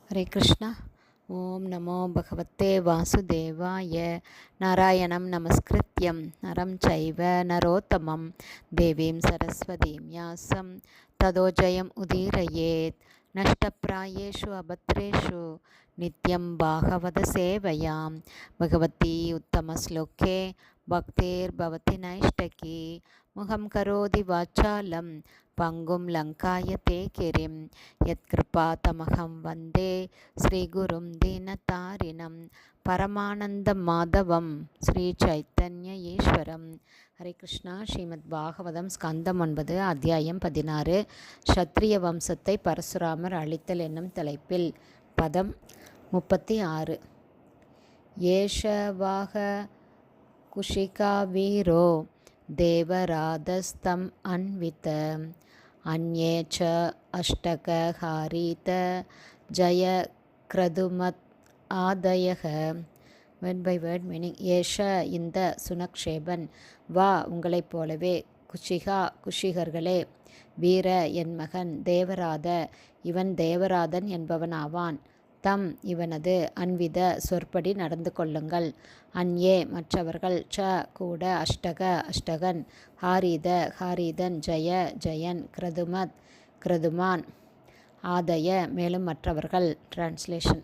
ஹரே கிருஷ்ணா. ஓம் நமோ பகவத்தே வாசுதேவாய. நாராயணம் நமஸ்கிருத்யம் நரம் சைவ நரோத்தமம் தேவீம் சரஸ்வதீம் யாசம் ததோ ஜெயம் உதீரயேத். நஷ்டப்ராயேஷு அபத்ரேஷு நித்யம் பாகவத சேவையாம் பகவதி உத்தமஸ்லோகே பக்தேர்பவதி நைஷ்டகி. முகம் கரோதி வாச்சாலம் பங்கும் லங்காயதே கிரிம் யத்கிருபா தமகம் வந்தே ஸ்ரீகுரும் தீனதாரிணம் பரமானந்த மாதவம் ஸ்ரீ சைத்தன்ய ஈஸ்வரம். ஹரே கிருஷ்ணா. ஸ்ரீமத் பாகவதம் ஸ்கந்தம் 9 அத்தியாயம் 16 க்ஷத்ரிய வம்சத்தை பரசுராமர் அழித்தல் என்னும் தலைப்பில் பதம் 36. ஏஷவாக குஷிகா வீரோ தேவராதஸ்தம் அன்வித அன்யே ச அஷ்டக ஹாரீத ஜய கிரதுமத் ஆதயக. Word by word meaning. ஏஷ இந்த சுனக்ஷேபன், வா உங்களைப் போலவே, குஷிகா குஷிகர்களே, வீர என் மகன், தேவராத இவன் தேவராதன் என்பவனாவான், தம் இவனது, அன்வித சொற்படி நடந்து கொள்ளுங்கள், அன்யே மற்றவர்கள், ச கூட, அஷ்டக அஷ்டகன், ஹாரீத ஹாரீதன், ஜய ஜயன், கிரதுமத் கிரதுமான், ஆதய மேலும் மற்றவர்கள். டிரான்ஸ்லேஷன்.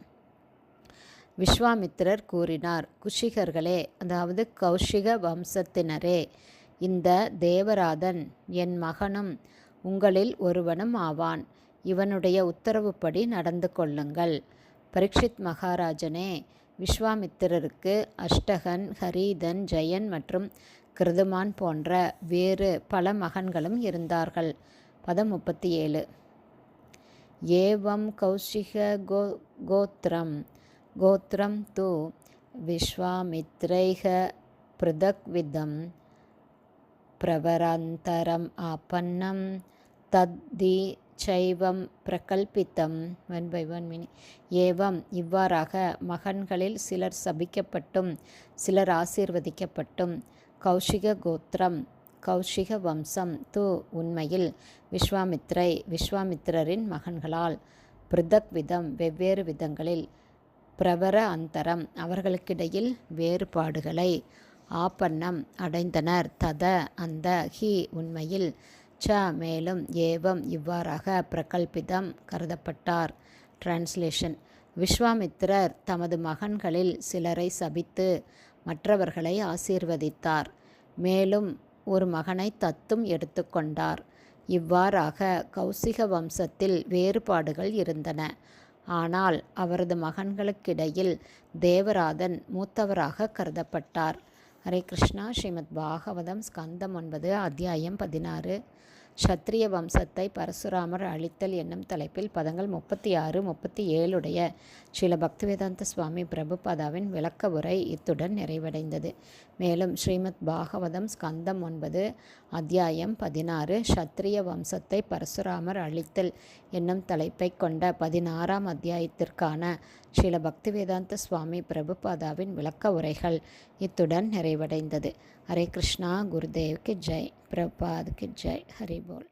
விஸ்வாமித்திரர் கூறினார், குஷிகர்களே, அதாவது கௌஷிக வம்சத்தினரே, இந்த தேவராதன் என் மகனும் உங்களில் ஒருவனும் ஆவான், இவனுடைய உத்தரவுப்படி நடந்து கொள்ளுங்கள். பரீட்சித் மகாராஜனே, விஸ்வாமித்திரருக்கு அஷ்டகன், ஹரீதன், ஜெயன் மற்றும் கிருதுமான் போன்ற வேறு பல மகன்களும் இருந்தார்கள். பதம் 37. ஏவம் கௌஷிக கோத்ரம் கோத்ரம் து விஸ்வாமித்ரைஹ ப்ருதக்விதம் பிரவராந்தரம் ஆபன்னம் தத்தி சைவம் பிரகல்பித்தம். One by one meaning. ஏவம் இவ்வாறாக மகன்களில் சிலர் சபிக்கப்பட்டும் சிலர் ஆசீர்வதிக்கப்பட்டும், கௌஷிக கோத்திரம் கௌஷிக வம்சம், து உண்மையில், விஸ்வாமித்திரரின் மகன்களால், பிருதக்விதம் வெவ்வேறு விதங்களில், பிரவர அந்தரம் அவர்களுக்கிடையில் வேறுபாடுகளை, ஆபன்னம் அடைந்தனர், தத அந்த, ஹி உண்மையில், ச மேலும், ஏவம் இவ்வாறாக, பிரகல்பிதம் கருதப்பட்டார். டிரான்ஸ்லேஷன். விஸ்வாமித்திரர் தமது மகன்களில் சிலரை சபித்து மற்றவர்களை ஆசீர்வதித்தார், மேலும் ஒரு மகனை தத்தும் எடுத்துக்கொண்டார். இவ்வாறாக கௌசிக வம்சத்தில் வேறுபாடுகள் இருந்தன. ஆனால் அவரது மகன்களுக்கிடையில் தேவராதன் மூத்தவராக கருதப்பட்டார். ஹரே கிருஷ்ணா. ஸ்ரீமத் பாகவதம் ஸ்கந்தம் 9 அத்தியாயம் 16 க்ஷத்ரிய வம்சத்தை பரசுராமர் அழித்தல் என்னும் தலைப்பில் பதங்கள் 36, 37 ஸ்ரீல பக்திவேதாந்த சுவாமி பிரபுபாதாவின் விளக்க உரை இத்துடன் நிறைவடைந்தது. மேலும் ஸ்ரீமத் பாகவதம் ஸ்கந்தம் 9 அத்தியாயம் 16 க்ஷத்ரிய வம்சத்தை பரசுராமர் அழித்தல் என்னும் தலைப்பை கொண்ட 16ஆம் அத்தியாயத்திற்கான ஸ்ரீல பக்திவேதாந்த சுவாமி பிரபுபாதாவின் விளக்க உரைகள் இத்துடன் நிறைவடைந்தது. ஹரே கிருஷ்ணா. குருதேவ்க்கு ஜெய். பிரபுபாதுக்கு ஜெய். ஹரி போல்.